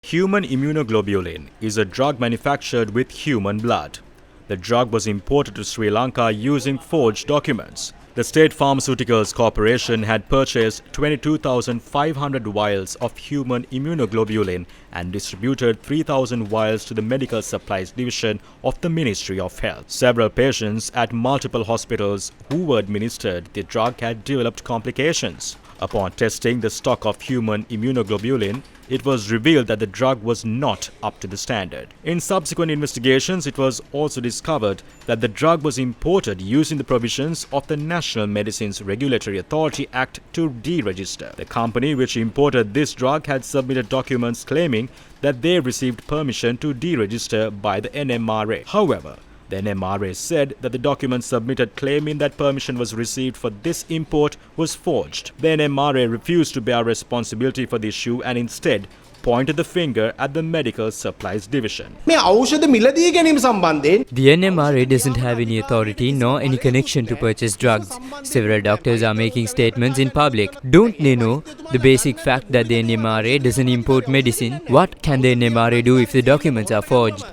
Human immunoglobulin is a drug manufactured with human blood. The drug was imported to Sri Lanka using forged documents. The State Pharmaceuticals Corporation had purchased 22,500 vials of human immunoglobulin and distributed 3,000 vials to the Medical Supplies Division of the Ministry of Health. Several patients at multiple hospitals who were administered the drug had developed complications. Upon testing the stock of human immunoglobulin, it was revealed that the drug was not up to the standard. In subsequent investigations, it was also discovered that the drug was imported using the provisions of the National Medicines Regulatory Authority Act to deregister. The company which imported this drug had submitted documents claiming that they received permission to deregister by the NMRA. However, the NMRA said that the document submitted claiming that permission was received for this import was forged. The NMRA refused to bear responsibility for the issue and instead pointed the finger at the Medical Supplies Division. The NMRA doesn't have any authority nor any connection to purchase drugs. Several doctors are making statements in public. Don't they know the basic fact that the NMRA doesn't import medicine? What can the NMRA do if the documents are forged?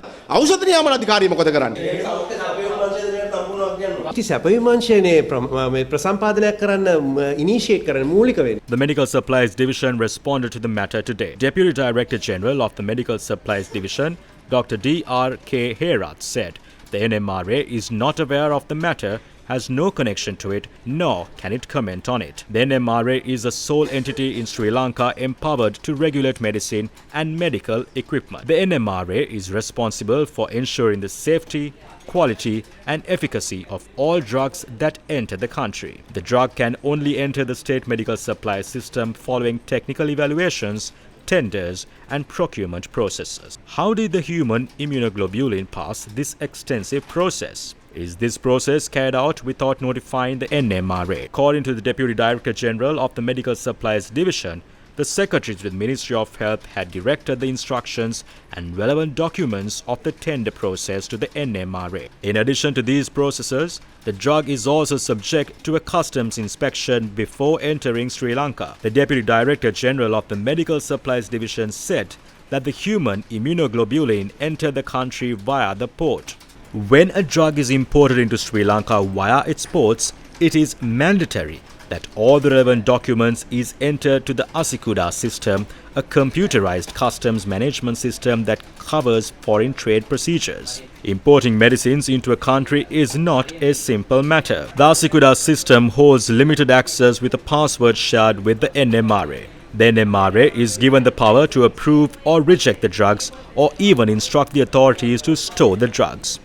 The Medical Supplies Division responded to the matter today. Deputy Director General of the Medical Supplies Division, Dr. D.R.K. Herath, said the NMRA is not aware of the matter, has no connection to it, nor can it comment on it. The NMRA is the sole entity in Sri Lanka empowered to regulate medicine and medical equipment. The NMRA is responsible for ensuring the safety, quality and efficacy of all drugs that enter the country. The drug can only enter the state medical supply system following technical evaluations, tenders and procurement processes. How did the human immunoglobulin pass this extensive process? Is this process carried out without notifying the NMRA? According to the Deputy Director General of the Medical Supplies Division, the secretaries with Ministry of Health had directed the instructions and relevant documents of the tender process to the NMRA. In addition to these processes, the drug is also subject to a customs inspection before entering Sri Lanka. The Deputy Director General of the Medical Supplies Division said that the human immunoglobulin entered the country via the port. When a drug is imported into Sri Lanka via its ports, it is mandatory that all the relevant documents is entered to the Asikuda system, a computerized customs management system that covers foreign trade procedures. Importing medicines into a country is not a simple matter. The Asikuda system holds limited access with a password shared with the NMRA. The NMRA is given the power to approve or reject the drugs or even instruct the authorities to store the drugs.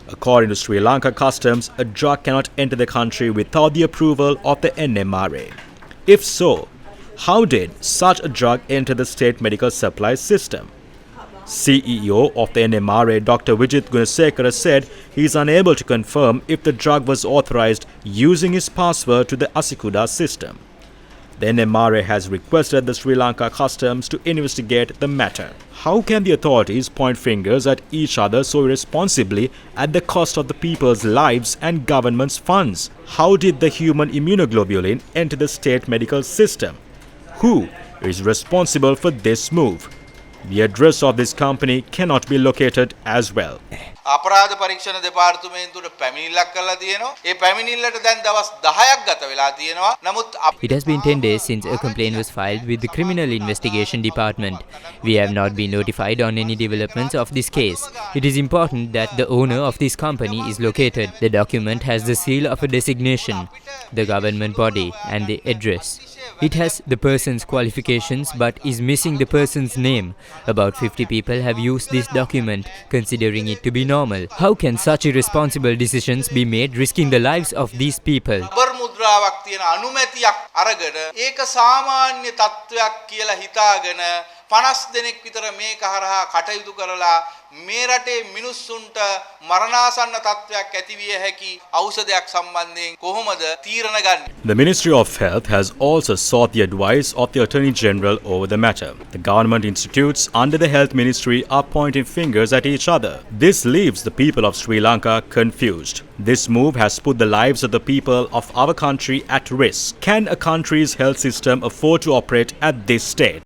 According to Sri Lanka Customs, a drug cannot enter the country without the approval of the NMRA. If so, how did such a drug enter the state medical supply system? CEO of the NMRA, Dr. Vijit Gunasekara, said he is unable to confirm if the drug was authorized using his password to the Asikuda system. The NMRA has requested the Sri Lanka Customs to investigate the matter. How can the authorities point fingers at each other so irresponsibly at the cost of the people's lives and government's funds? How did the human immunoglobulin enter the state medical system? Who is responsible for this move? The address of this company cannot be located as well. අපරාධ පරීක්ෂණ දෙපාර්තමේන්තුවට පැමිණිල්ලක් කරලා තියෙනවා. ඒ පැමිණිල්ලට දැන් දවස් 10ක් ගත වෙලා තියෙනවා. නමුත් It has been 10 days since a complaint was filed with the Criminal Investigation Department. We have not been notified on any developments of this case. It is important that the owner of this company is located. The document has the seal of a designation, the government body and the address. It has the person's qualifications but is missing the person's name. About 50 people have used this document, considering it to be normal. How can such irresponsible decisions be made risking the lives of these people? මුද්‍රාවක් තියෙන අනුමැතියක් අරගෙන ඒක සාමාන්‍ය තත්වයක් කියලා හිතාගෙන 50 දෙනෙක් විතර මේක හරහා කටයුතු කරලා මේ රටේ මිනිස්සුන්ට මරණාසන්න තත්වයක් ඇතිවිය හැකි ඖෂධයක් සම්බන්ධයෙන් කොහොමද තීරණ ගන්නේ? The Ministry of Health has also sought the advice of the Attorney General over the matter. The government institutes under the Health Ministry are pointing fingers at each other. This leaves the people of Sri Lanka confused. This move has put the lives of the people of our country at risk. Can a country's health system afford to operate at this state?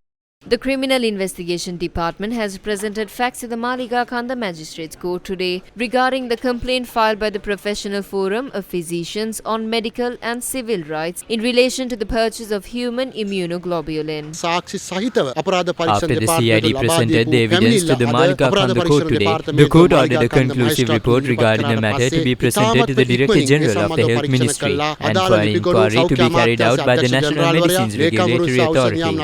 The Criminal Investigation Department has presented facts to the Maliga Kanda Magistrates Court today regarding the complaint filed by the Professional Forum of Physicians on Medical and Civil Rights in relation to the purchase of human immunoglobulin. After the CID presented the evidence to the Maliga Kanda court today, the court ordered a conclusive report regarding the matter to be presented to the Director General of the Health Ministry and for an inquiry to be carried out by the National Medicines Regulatory Authority.